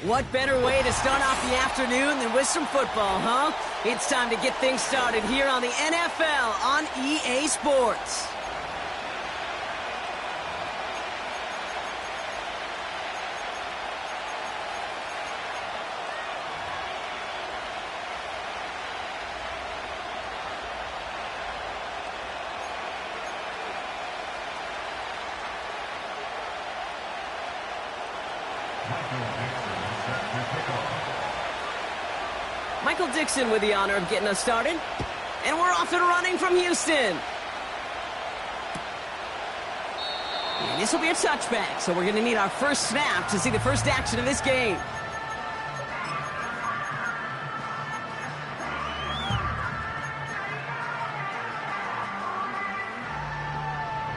What better way to start off the afternoon than with some football, huh? It's time to get things started here on the NFL on EA Sports. Michael Dixon with the honor of getting us started. And we're off and running from Houston. And this will be a touchback, so we're going to need our first snap to see the first action of this game.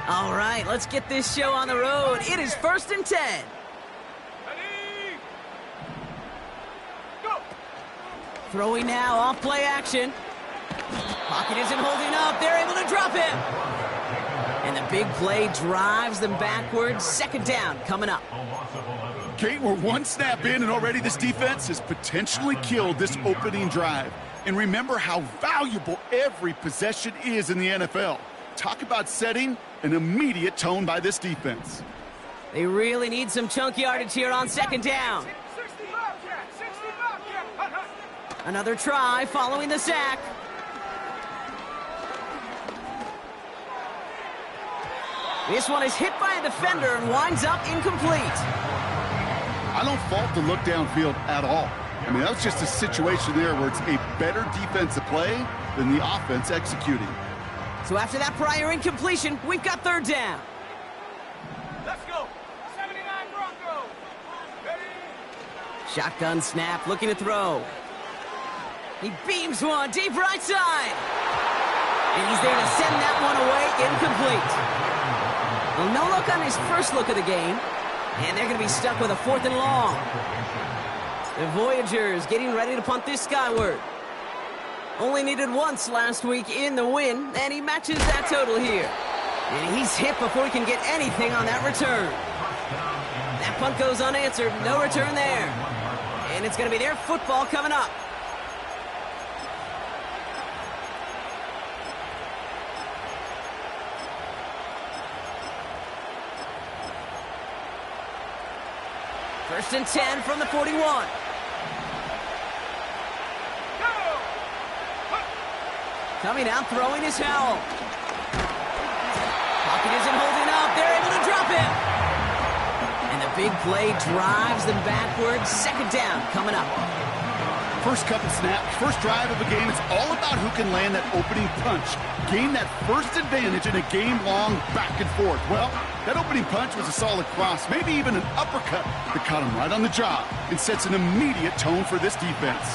All right, let's get this show on the road. It is 1st and 10. Throwing now, off play action. Pocket isn't holding up. They're able to drop him. And the big play drives them backwards. 2nd down coming up. Kate, we're one snap in, and already this defense has potentially killed this opening drive. And remember how valuable every possession is in the NFL. Talk about setting an immediate tone by this defense. They really need some chunk yardage here on 2nd down. Another try following the sack. This one is hit by a defender and winds up incomplete. I don't fault the look downfield at all. I mean, that was just a situation there where it's a better defensive play than the offense executing. So after that prior incompletion, we've got 3rd down. Let's go. 79 Broncos. Ready? Shotgun snap, looking to throw. He beams one deep right side. And he's there to send that one away, incomplete. Well, no look on his first look of the game. And they're going to be stuck with a 4th and long. The Voyagers getting ready to punt this skyward. Only needed once last week in the win, and he matches that total here. And he's hit before he can get anything on that return. That punt goes unanswered, no return there. And it's going to be their football coming up. First and 10 from the 41. Coming out, throwing his Howell. Pocket isn't holding up. They're able to drop him. And the big play drives them backwards. 2nd down coming up. First couple snaps, first drive of a game, it's all about who can land that opening punch. Gain that first advantage in a game-long back and forth. Well, that opening punch was a solid cross, maybe even an uppercut that caught him right on the job and sets an immediate tone for this defense.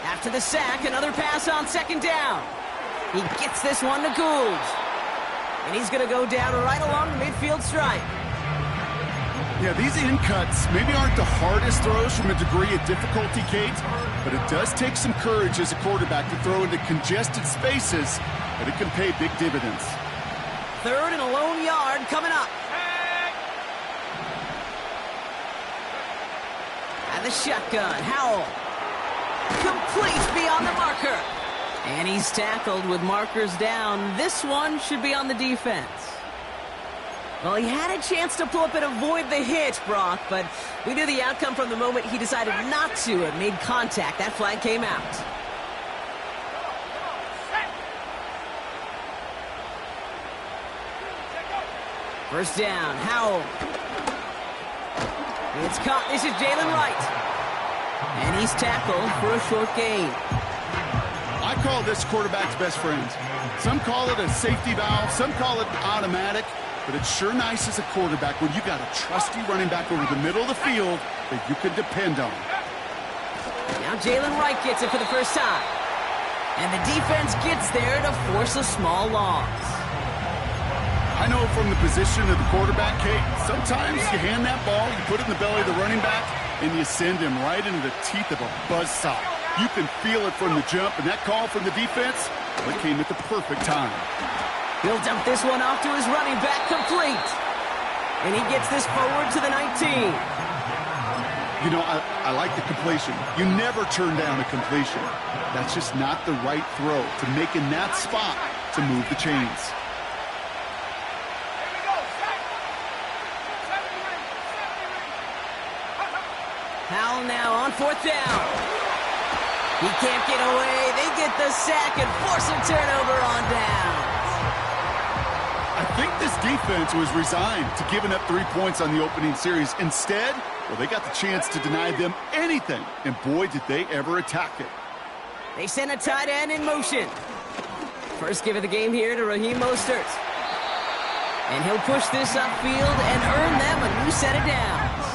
After the sack, another pass on 2nd down. He gets this one to Gould. And he's going to go down right along the midfield stripe. Yeah, these in cuts maybe aren't the hardest throws from a degree of difficulty, Kate, but it does take some courage as a quarterback to throw into congested spaces, but it can pay big dividends. 3rd and a lone yard coming up. And the shotgun, Howell. Complete beyond the marker. And he's tackled with markers down. This one should be on the defense. Well, he had a chance to pull up and avoid the hit, Brock, but we knew the outcome from the moment he decided not to and made contact. That flag came out. First down, Howell. It's caught. This is Jalen Wright. And he's tackled for a short gain. I call this quarterback's best friend. Some call it a safety valve, some call it automatic. But it's sure nice as a quarterback when you got a trusty running back over the middle of the field that you can depend on. Now Jalen Wright gets it for the first time. And the defense gets there to force a small loss. I know from the position of the quarterback, Kate, sometimes you hand that ball, you put it in the belly of the running back, and you send him right into the teeth of a buzzsaw. You can feel it from the jump, and that call from the defense, well, it came at the perfect time. He'll dump this one off to his running back, complete. And he gets this forward to the 19. You know, I like the completion. You never turn down a completion. That's just not the right throw to make in that spot to move the chains. Howell now on 4th down. He can't get away. They get the sack and force a turnover on downs. I think this defense was resigned to giving up 3 points on the opening series. Instead, well, they got the chance to deny them anything, and boy, did they ever attack it. They send a tight end in motion. First give of the game here to Raheem Mostert. And he'll push this upfield and earn them a new set of downs.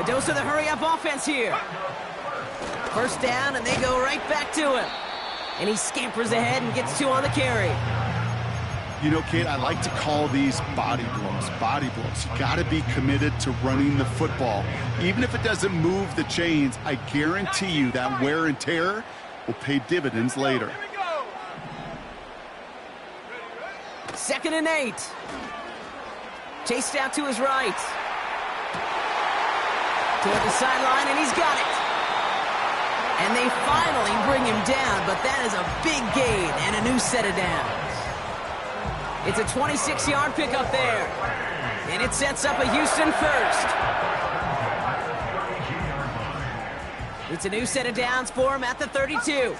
A dose of the hurry-up offense here. First down, and they go right back to him. And he scampers ahead and gets 2 on the carry. You know, Kate, I like to call these body blows. Body blows. You got to be committed to running the football. Even if it doesn't move the chains, I guarantee you that wear and tear will pay dividends later. 2nd and 8. Chased out to his right. Toward the sideline, and he's got it. And they finally bring him down, but that is a big gain and a new set of downs. It's a 26-yard pickup there. And it sets up a Houston first. It's a new set of downs for him at the 32.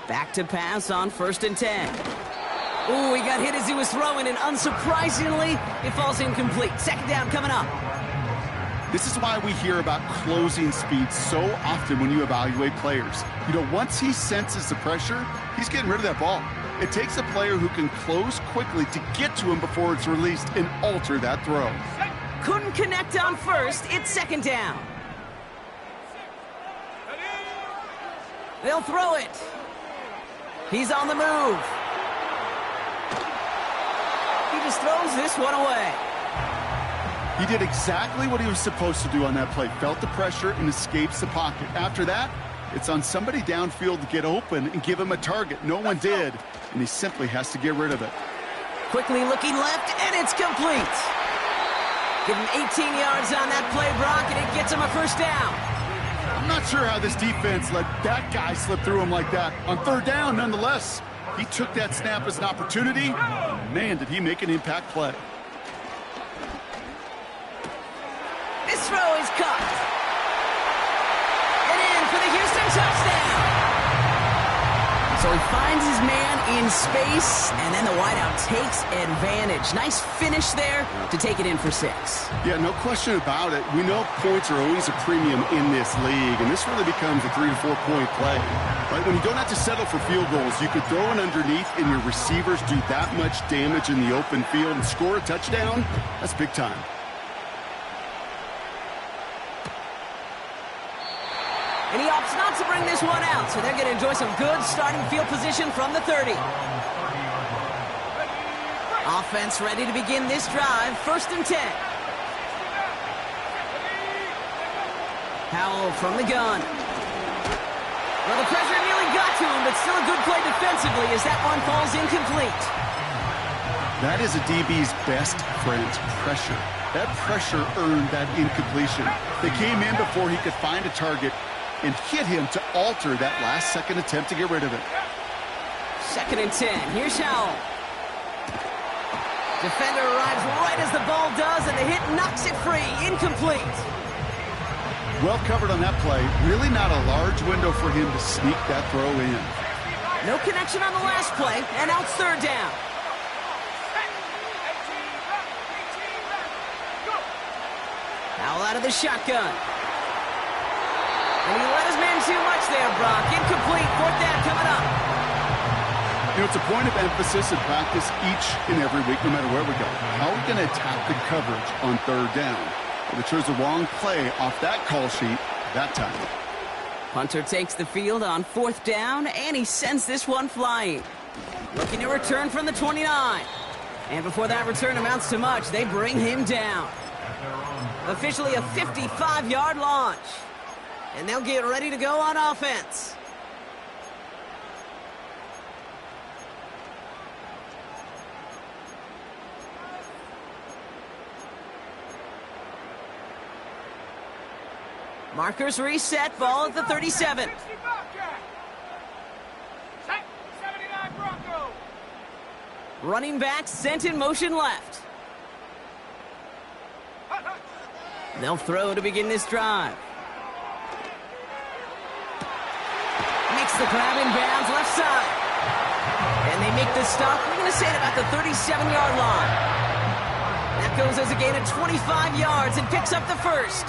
Back to pass on 1st and 10. Ooh, he got hit as he was throwing, and unsurprisingly, it falls incomplete. 2nd down coming up. This is why we hear about closing speed so often when you evaluate players. You know, once he senses the pressure, he's getting rid of that ball. It takes a player who can close quickly to get to him before it's released and alter that throw. Couldn't connect on 1st. It's 2nd down. They'll throw it. He's on the move. He just throws this one away. He did exactly what he was supposed to do on that play. Felt the pressure and escapes the pocket. After that, it's on somebody downfield to get open and give him a target. No one did, and he simply has to get rid of it. Quickly looking left, and it's complete. Give him 18 yards on that play, Brock, and it gets him a 1st down. I'm not sure how this defense let that guy slip through him like that. On 3rd down, nonetheless, he took that snap as an opportunity. Man, did he make an impact play. This throw is caught. And in for the Houston touchdown. So he finds his man in space, and then the wideout takes advantage. Nice finish there to take it in for 6. Yeah, no question about it. We know points are always a premium in this league, and this really becomes a 3 to 4 point play. Right? When you don't have to settle for field goals, you could throw it underneath, and your receivers do that much damage in the open field and score a touchdown. That's big time. And he opts not to bring this one out, so they're going to enjoy some good starting field position from the 30. Offense ready to begin this drive. 1st and 10. Howell from the gun. Well, the pressure nearly got to him, but still a good play defensively as that one falls incomplete. That is a DB's best friend, pressure. That pressure earned that incompletion. They came in before he could find a target and hit him to alter that last-second attempt to get rid of it. 2nd and 10. Here's Howell. Defender arrives right as the ball does, and the hit knocks it free. Incomplete. Well covered on that play. Really not a large window for him to sneak that throw in. No connection on the last play, and out 3rd down. Howell out of the shotgun. And he let his man too much there, Brock. Incomplete. 4th down coming up. You know, it's a point of emphasis in practice each and every week, no matter where we go. How are we going to attack the coverage on 3rd down? Well, they chose the wrong play off that call sheet that time. Punter takes the field on 4th down, and he sends this one flying. Looking to return from the 29. And before that return amounts to much, they bring him down. Officially a 55-yard launch. And they'll get ready to go on offense. Markers reset, ball at the 37. 60 Bobcat. Set, 79 Bronco. Running back sent in motion left. Hut, hut. They'll throw to begin this drive. Makes the grab in bounds left side. And they make the stop, we're going to say at about the 37-yard line. That goes as a gain of 25 yards and picks up the first.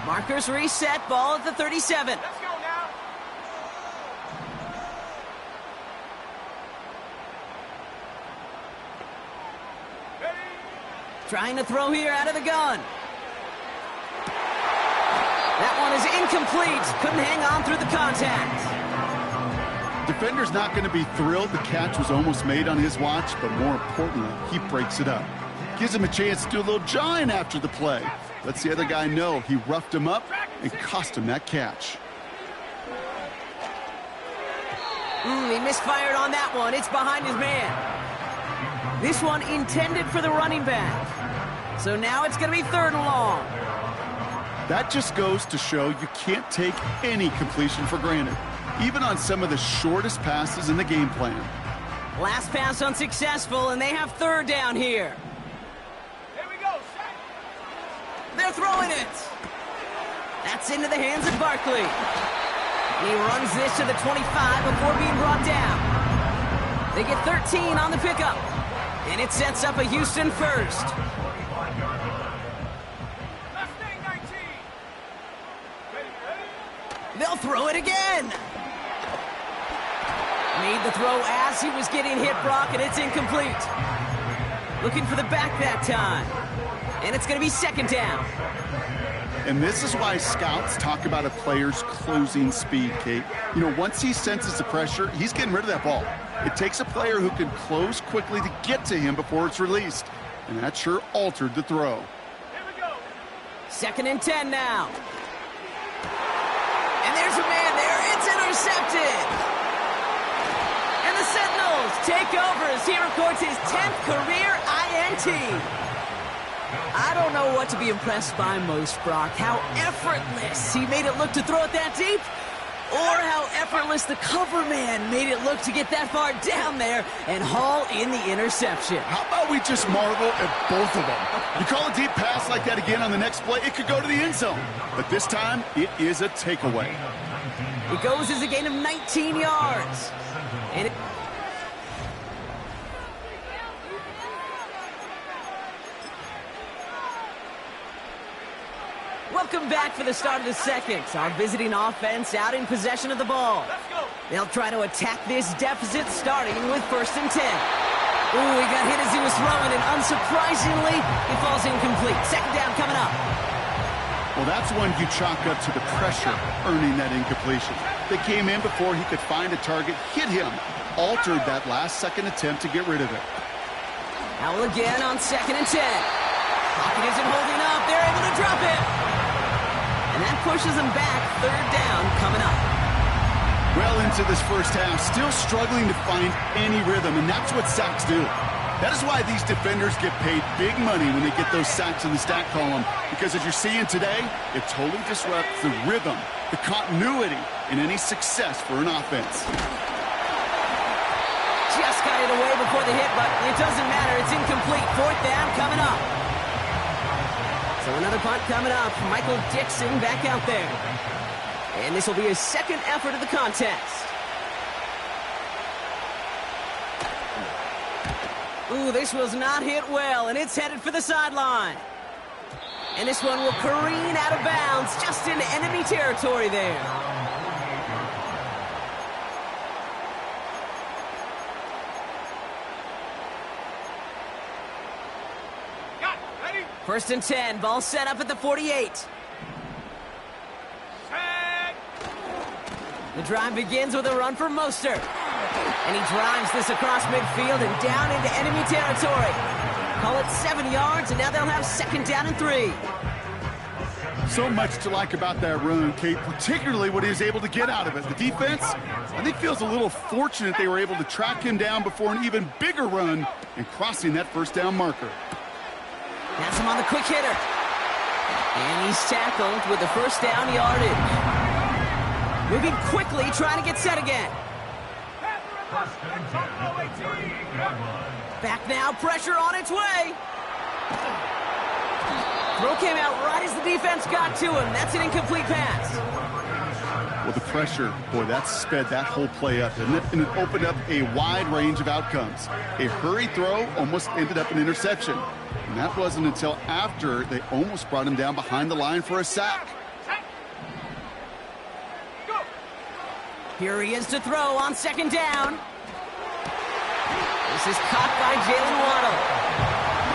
Markers reset, ball at the 37. Let's go now. Ready. Trying to throw here out of the gun. That one is incomplete. Couldn't hang on through the contact. Defender's not going to be thrilled the catch was almost made on his watch, but more importantly, he breaks it up. Gives him a chance to do a little jawing after the play. Lets the other guy know he roughed him up and cost him that catch. He misfired on that one. It's behind his man. This one intended for the running back. So now it's going to be 3rd and long. That just goes to show you can't take any completion for granted, even on some of the shortest passes in the game plan. Last pass unsuccessful, and they have 3rd down here. Here we go. Set. They're throwing it. That's into the hands of Barkley. He runs this to the 25 before being brought down. They get 13 on the pickup, and it sets up a Houston first. Mustang 19. Ready, ready. They'll throw it again. Made the throw as he was getting hit, Brock, and it's incomplete. Looking for the back that time. And it's going to be 2nd down. And this is why scouts talk about a player's closing speed, Kate. You know, once he senses the pressure, he's getting rid of that ball. It takes a player who can close quickly to get to him before it's released. And that sure altered the throw. Here we go. 2nd and 10 now. And there's a man there. It's intercepted. And the Sentinels take over as he records his 10th career INT. I don't know what to be impressed by most, Brock. How effortless he made it look to throw it that deep, or how effortless the cover man made it look to get that far down there and haul in the interception. How about we just marvel at both of them? You call a deep pass like that again on the next play, it could go to the end zone. But this time, it is a takeaway. It goes as a gain of 19 yards. And it Welcome back for the start of the second. Our visiting offense out in possession of the ball. Let's go. They'll try to attack this deficit starting with 1st and 10. Ooh, he got hit as he was throwing, and unsurprisingly, he falls incomplete. 2nd down coming up. Well, that's one you chalk up to the pressure earning that incompletion. They came in before he could find a target, hit him, altered that last-second attempt to get rid of it. Howell again on 2nd and 10. Pocket isn't holding up. They're able to drop it. And that pushes them back. 3rd down coming up. Well into this first half, still struggling to find any rhythm, and that's what sacks do. That is why these defenders get paid big money when they get those sacks in the stat column, because as you're seeing today, it totally disrupts the rhythm, the continuity, and any success for an offense. Just got it away before the hit, but it doesn't matter. It's incomplete. 4th down coming up. So another punt coming up. Michael Dixon back out there. And this will be his 2nd effort of the contest. Ooh, this was not hit well, and it's headed for the sideline. And this one will careen out of bounds just into enemy territory there. Got it. Ready. 1st and 10, ball set up at the 48. Set. The drive begins with a run for Mostert. And he drives this across midfield and down into enemy territory. Call it 7 yards, and now they'll have 2nd down and 3. So much to like about that run, Kate, particularly what he was able to get out of it. The defense, I think, feels a little fortunate they were able to track him down before an even bigger run and crossing that first down marker. That's him on the quick hitter. And he's tackled with the first down yardage. Moving quickly, trying to get set again. Back now, pressure on its way. Throw came out right as the defense got to him. That's an incomplete pass. Well, the pressure, boy, that sped that whole play up, didn't it? And it opened up a wide range of outcomes. A hurried throw almost ended up an interception. And that wasn't until after they almost brought him down behind the line for a sack. Here he is to throw on second down. This is caught by Jalen Waddle.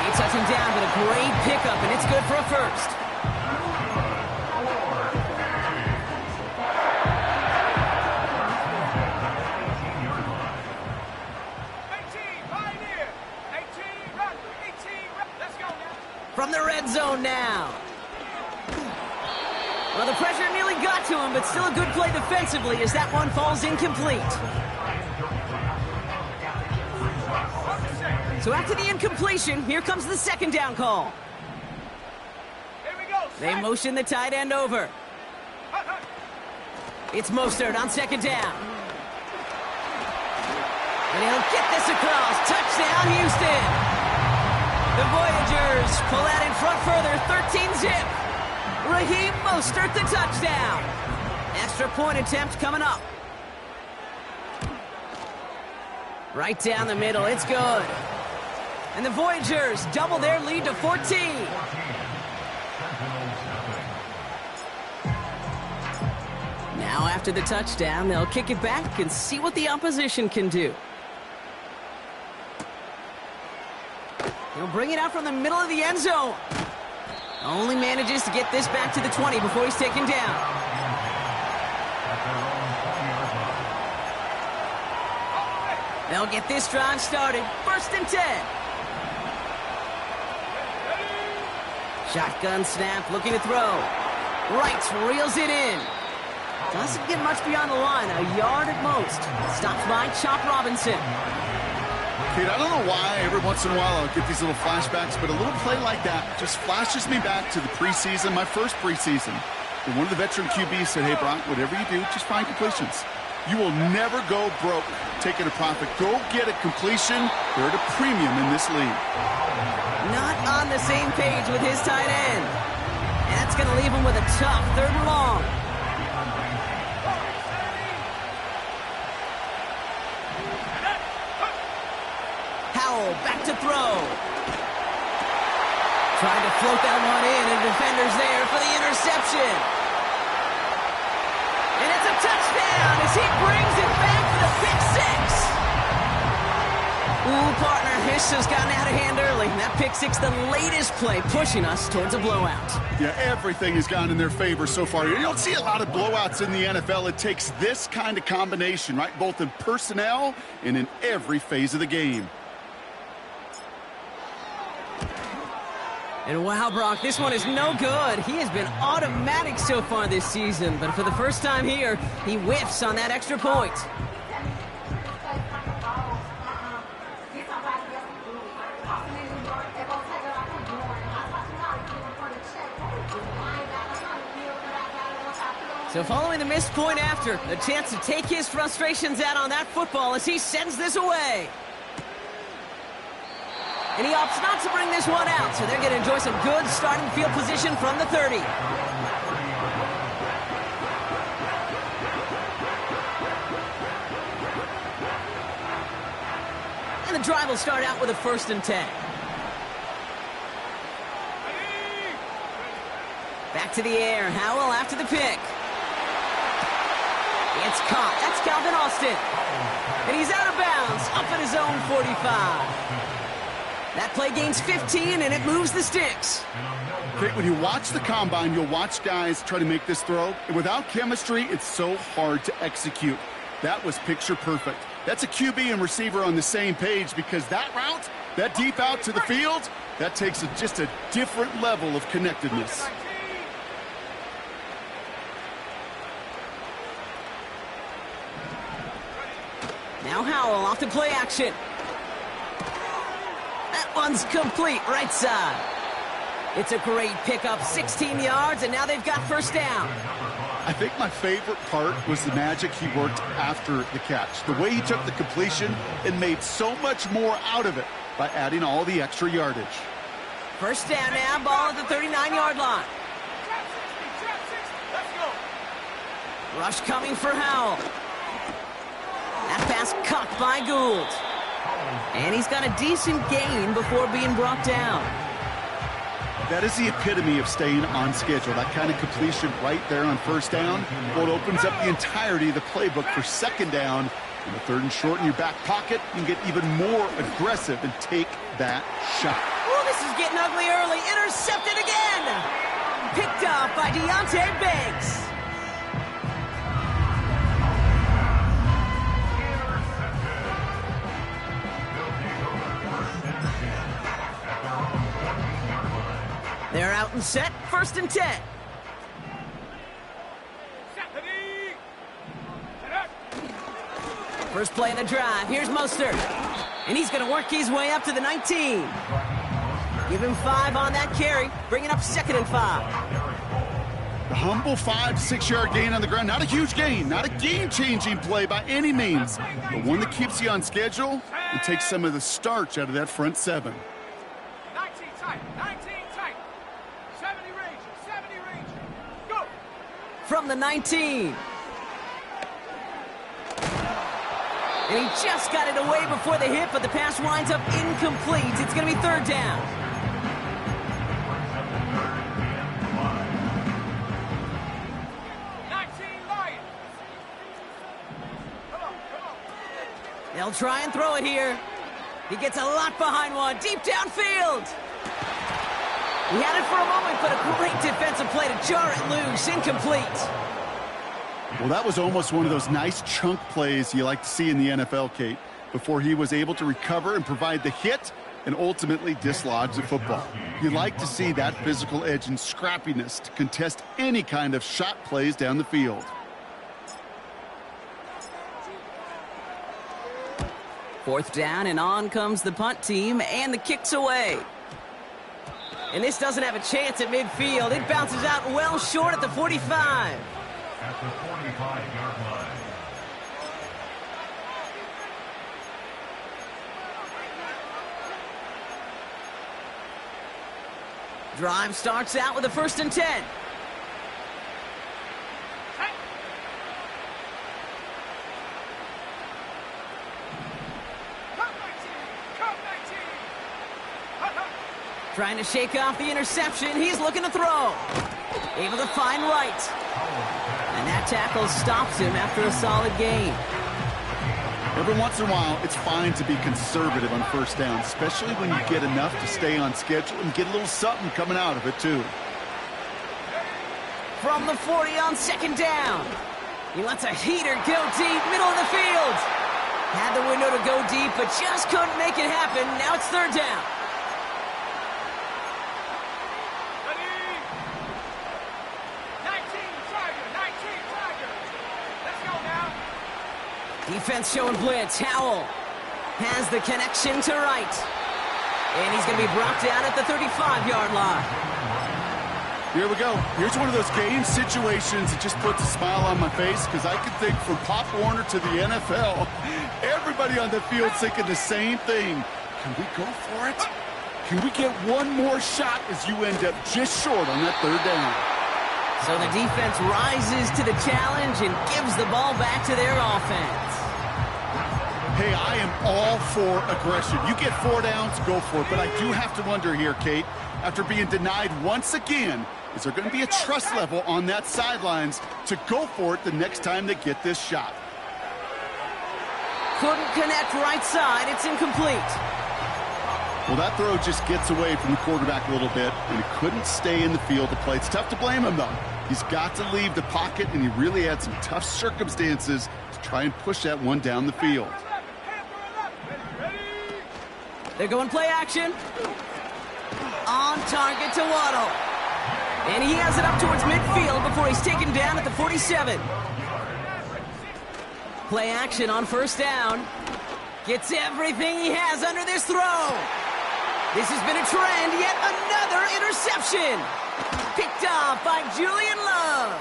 He touched him down, but a great pickup, and it's good for a first. From the red zone now. Well, the pressure nearly got to him, but still a good play defensively as that one falls incomplete. So after the incompletion, here comes the second down call. Here we go. They motion the tight end over. It's Mostert on second down. And he'll get this across. Touchdown, Houston. The Voyagers pull that in front further, 13-zip. Raheem Mostert the touchdown. Extra point attempt coming up. Right down the middle, it's good. And the Voyagers double their lead to 14. Now after the touchdown, they'll kick it back and see what the opposition can do. He'll bring it out from the middle of the end zone. Only manages to get this back to the 20 before he's taken down. They'll get this drive started. 1st and 10. Shotgun snap, looking to throw. Right, reels it in. Doesn't get much beyond the line, a yard at most. Stops by Chop Robinson. Kate, I don't know why every once in a while I'll get these little flashbacks, but a little play like that just flashes me back to the preseason, my first preseason. And one of the veteran QBs said, hey, Brock, whatever you do, just find completions. You will never go broke taking a profit. Go get a completion. They're at a premium in this league. Not on the same page with his tight end. And that's going to leave him with a tough 3rd and long. Howell back to throw. Tried to float that one in, and defender's there for the interception. And it's a touchdown as he brings it back for the pick six. Ooh, partner, Hiss has gotten out of hand early. That pick six, the latest play, pushing us towards a blowout. Yeah, everything has gone in their favor so far. You don't see a lot of blowouts in the NFL. It takes this kind of combination, right? Both in personnel and in every phase of the game. And wow, Brock, this one is no good. He has been automatic so far this season, but for the first time here, he whiffs on that extra point. So following the missed point after, a chance to take his frustrations out on that football as he sends this away. And he opts not to bring this one out, so they're going to enjoy some good starting field position from the 30. And the drive will start out with a 1st and 10. Back to the air, Howell after the pick. It's caught, that's Calvin Austin. And he's out of bounds, up at his own 45. That play gains 15, and it moves the sticks. Okay, when you watch the combine, you'll watch guys try to make this throw. And without chemistry, it's so hard to execute. That was picture perfect. That's a QB and receiver on the same page because that route, that deep out to the field, that takes just a different level of connectedness. Now Howell off to play action. That one's complete, right side. It's a great pickup, 16 yards, and now they've got first down. I think my favorite part was the magic he worked after the catch. The way he took the completion and made so much more out of it by adding all the extra yardage. First down now, ball at the 39-yard line. Trap 60. Let's go. Rush coming for Howell. That pass caught by Gould. And he's got a decent gain before being brought down. That is the epitome of staying on schedule. That kind of completion right there on first down. Well, it opens up the entirety of the playbook for second down. In the third and short in your back pocket, you can get even more aggressive and take that shot. Oh, this is getting ugly early. Intercepted again. Picked up by Deonte Banks. They're out and set, first and 10. First play of the drive, here's Mostert. And he's going to work his way up to the 19. Give him 5 on that carry, bringing up second and 5. The humble 5 to 6 yard gain on the ground. Not a huge gain, not a game-changing play by any means, but one that keeps you on schedule and takes some of the starch out of that front 7. 19 tight, 19 tight. 70 range, 70 range. Go. From the 19. And he just got it away before the hit, but the pass winds up incomplete. It's going to be third down. They'll try and throw it here. He gets a lot behind one, deep downfield. He had it for a moment, but a great defensive play to jar it loose, incomplete. Well, that was almost one of those nice chunk plays you like to see in the NFL, Kate, before he was able to recover and provide the hit and ultimately dislodge the football. You like to see that physical edge and scrappiness to contest any kind of shot plays down the field. Fourth down, and on comes the punt team, and the kick's away. And this doesn't have a chance at midfield. It bounces out well short at the 45. At the 45-yard line. Drive starts out with a first and 10. Trying to shake off the interception. He's looking to throw. Able to find Wright. And that tackle stops him after a solid gain. Every once in a while, it's fine to be conservative on first down, especially when you get enough to stay on schedule and get a little something coming out of it, too. From the 40 on second down. He lets a heater go deep, middle of the field. Had the window to go deep, but just couldn't make it happen. Now it's third down. Defense showing blitz. Howell has the connection to Wright. And he's going to be brought down at the 35-yard line. Here we go. Here's one of those game situations that just puts a smile on my face, because I can think from Pop Warner to the NFL, everybody on the field thinking the same thing. Can we go for it? Can we get one more shot as you end up just short on that third down? So the defense rises to the challenge and gives the ball back to their offense. Hey, I am all for aggression. You get 4 downs, go for it. But I do have to wonder here, Kate, after being denied once again, is there going to be a trust level on that sidelines to go for it the next time they get this shot? Couldn't connect right side. It's incomplete. Well, that throw just gets away from the quarterback a little bit, and he couldn't stay in the field to play. It's tough to blame him, though. He's got to leave the pocket, and he really had some tough circumstances to try and push that one down the field. They're going play action. On target to Waddle. And he has it up towards midfield before he's taken down at the 47. Play action on first down. Gets everything he has under this throw. This has been a trend, yet another interception. Picked off by Julian Love.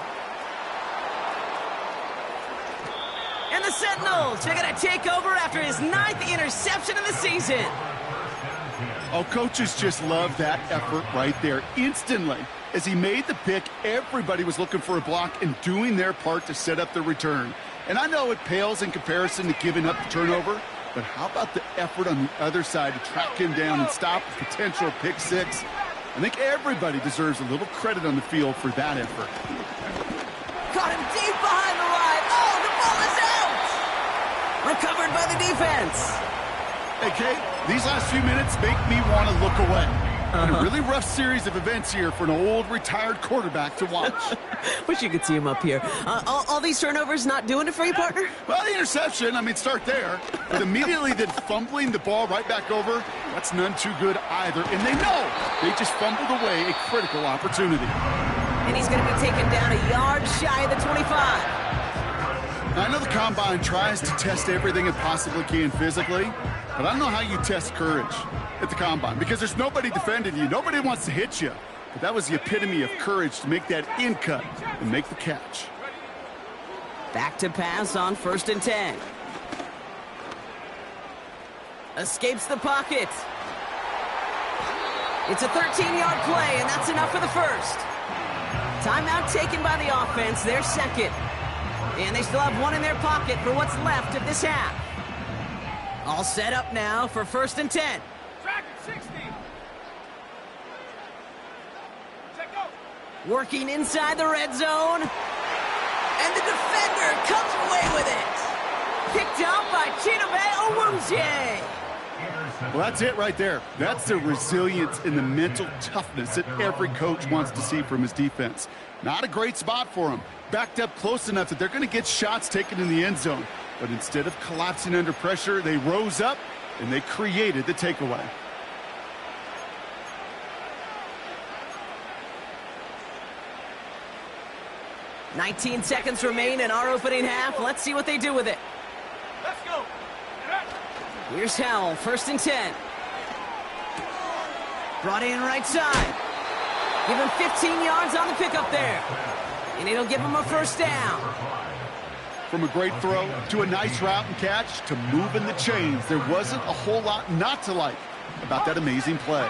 And the Sentinels are going to take over after his 9th interception of the season. Oh, coaches just love that effort right there. Instantly, as he made the pick, everybody was looking for a block and doing their part to set up the return. And I know it pales in comparison to giving up the turnover, but how about the effort on the other side to track him down and stop a potential pick six? I think everybody deserves a little credit on the field for that effort. Caught him deep behind the line. Oh, the ball is out! Recovered by the defense. Hey, Kate, these last few minutes make me want to look away. A really rough series of events here for an old retired quarterback to watch. Wish you could see him up here. All these turnovers not doing it for you, partner? Well, the interception, I mean, start there. But immediately then fumbling the ball right back over, that's none too good either. And they know they just fumbled away a critical opportunity. And he's going to be taken down a yard shy of the 25. Now, I know the Combine tries to test everything it possibly can physically, but I don't know how you test courage at the Combine, because there's nobody defending you. Nobody wants to hit you. But that was the epitome of courage to make that in cut and make the catch. Back to pass on 1st and 10. Escapes the pocket. It's a 13-yard play, and that's enough for the first. Timeout taken by the offense, their second. And they still have one in their pocket for what's left of this half. All set up now for 1st and 10. Track at 60. Check go. Working inside the red zone. And the defender comes away with it. Picked up by Chidobe Awuzie. Well, that's it right there. That's the resilience and the mental toughness that every coach wants to see from his defense. Not a great spot for him. Backed up close enough that they're going to get shots taken in the end zone. But instead of collapsing under pressure, they rose up and they created the takeaway. "19 seconds remain in our opening half. Let's see what they do with it. Let's go. Here's Howell, 1st and 10. Brought in right side. Give him 15 yards on the pickup there. And it'll give him a first down. From a great throw to a nice route and catch to moving the chains, there wasn't a whole lot not to like about that amazing play.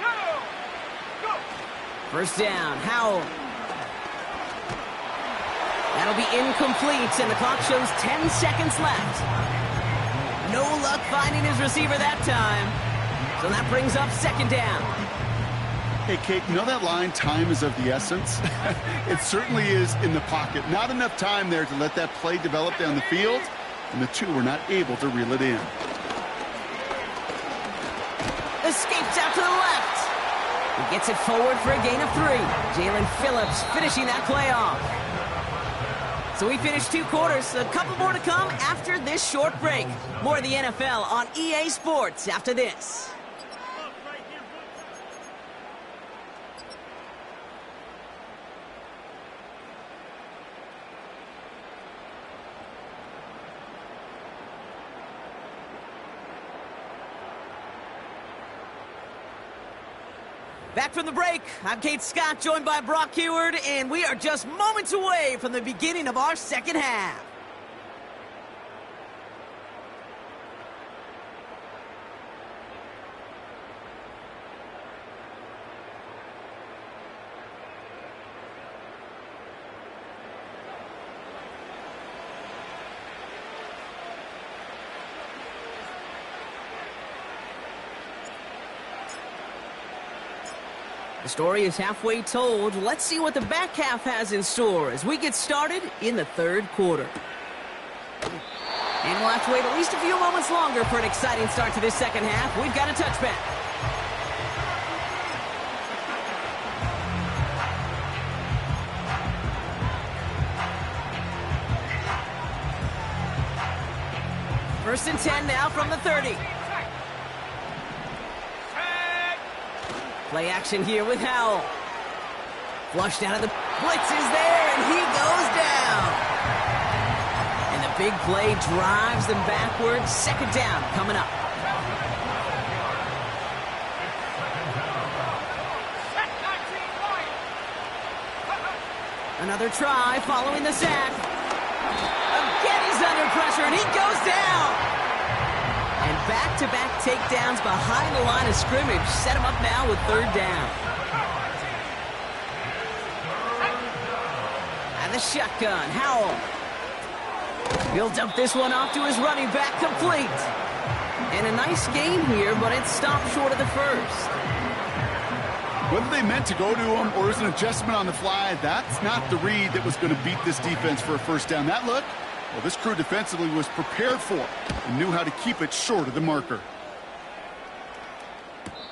Go. First down, Howell. That'll be incomplete, and the clock shows 10 seconds left. No luck finding his receiver that time. So that brings up 2nd down. Hey, Kate, you know that line, time is of the essence? It certainly is in the pocket. Not enough time there to let that play develop down the field, and the two were not able to reel it in. Escapes out to the left. He gets it forward for a gain of 3. Jalen Phillips finishing that play off. So we finished 2 quarters. A couple more to come after this short break. More of the NFL on EA Sports after this. Back from the break, I'm Kate Scott, joined by Brock Heward, and we are just moments away from the beginning of our second half. The story is halfway told. Let's see what the back half has in store as we get started in the 3rd quarter. And we'll have to wait at least a few moments longer for an exciting start to this second half. We've got a touchback. First and 10 now from the 30. Play action here with Howell. Flushed out of the blitz is there, and he goes down. big play drives them backwards. Second down coming up. Another try following the sack. Again, he's under pressure, and he goes down. And back-to-back takedowns behind the line of scrimmage set him up now with third down. And the shotgun, Howell. He'll dump this one off to his running back, complete. And a nice gain here, but it stopped short of the first. Whether they meant to go to him or it was an adjustment on the fly, that's not the read that was going to beat this defense for a first down. That look, well, this crew defensively was prepared for it and knew how to keep it short of the marker.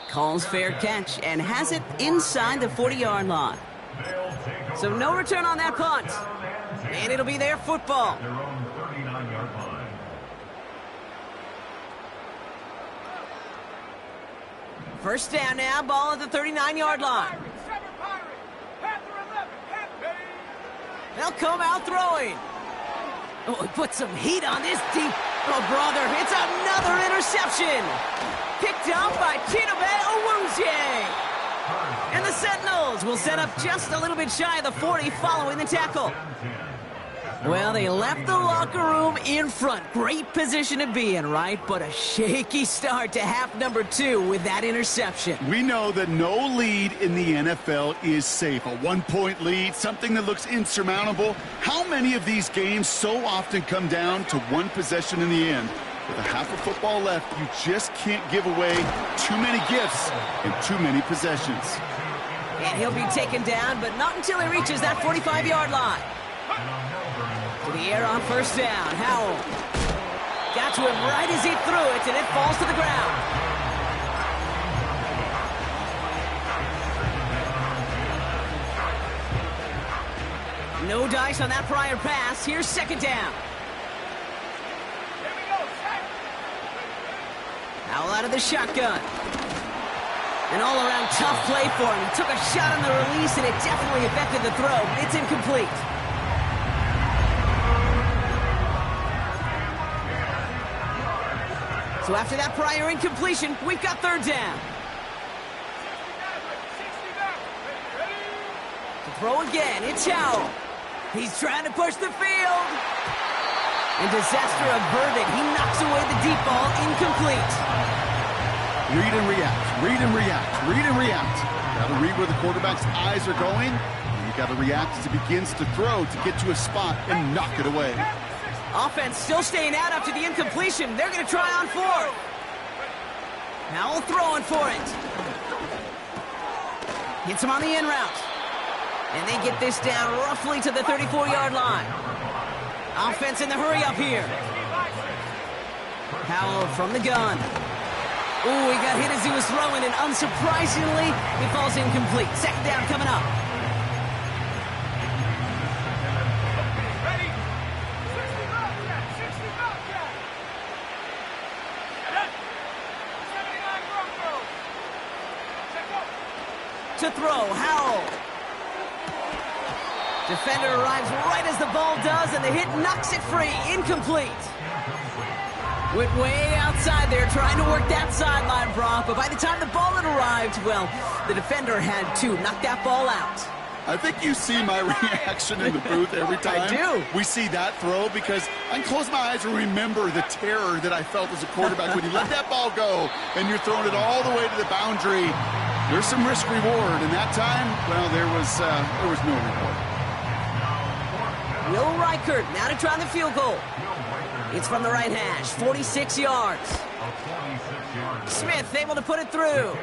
Calls fair catch and has it inside the 40-yard line. So no return on that punt. And it'll be their football. Their own 39-yard line. First down now, ball at the 39-yard line. They'll come out throwing. Oh, he put some heat on this deep. Oh, brother, it's another interception. Picked up by Chidobe Awuzie. And the Sentinels will set up just a little bit shy of the 40 following the tackle. Well, they left the locker room in front. Great position to be in, right? But a shaky start to half number 2 with that interception. We know that no lead in the NFL is safe. A one-point lead, something that looks insurmountable. How many of these games so often come down to one possession in the end? With a half of football left, you just can't give away too many gifts and too many possessions. And he'll be taken down, but not until he reaches that 45-yard line. To the air on first down. Howell got to him right as he threw it, and it falls to the ground. No dice on that prior pass. Here's second down. Howell out of the shotgun. An all-around tough play for him. He took a shot on the release, and it definitely affected the throw. It's incomplete. So after that prior incompletion, we've got third down. To throw again, it's Howell. He's trying to push the field. And disaster averted. He knocks away the deep ball, incomplete. Read and react, read and react, read and react. Got to read where the quarterback's eyes are going. And you got to react as he begins to throw to get to a spot and knock it away. Offense still staying out after the incompletion. They're going to try on fourth. Howell throwing for it. Hits him on the in route. And they get this down roughly to the 34-yard line. Offense in the hurry up here. Howell from the gun. Ooh, he got hit as he was throwing, and unsurprisingly, he falls incomplete. Second down coming up. To throw, Howell. Defender arrives right as the ball does, and the hit knocks it free. Incomplete. Went way outside there, trying to work that sideline, Brock, but by the time the ball had arrived, well, the defender had to knock that ball out. I think you see my reaction in the booth every time I do. we see that throw, because I can close my eyes and remember the terror that I felt as a quarterback when you let that ball go and you're throwing it all the way to the boundary. There's some risk reward, and that time, well, there was no reward. Will Reichert now to try the field goal. It's from the right hash, 46 yards. Smith able to put it through.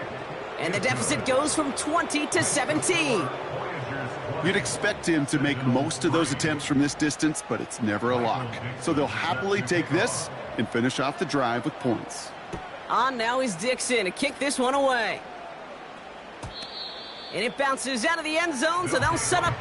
And the deficit goes from 20 to 17. You'd expect him to make most of those attempts from this distance, but it's never a lock. So they'll happily take this and finish off the drive with points. On now is Dixon to kick this one away. And it bounces out of the end zone, so they'll set up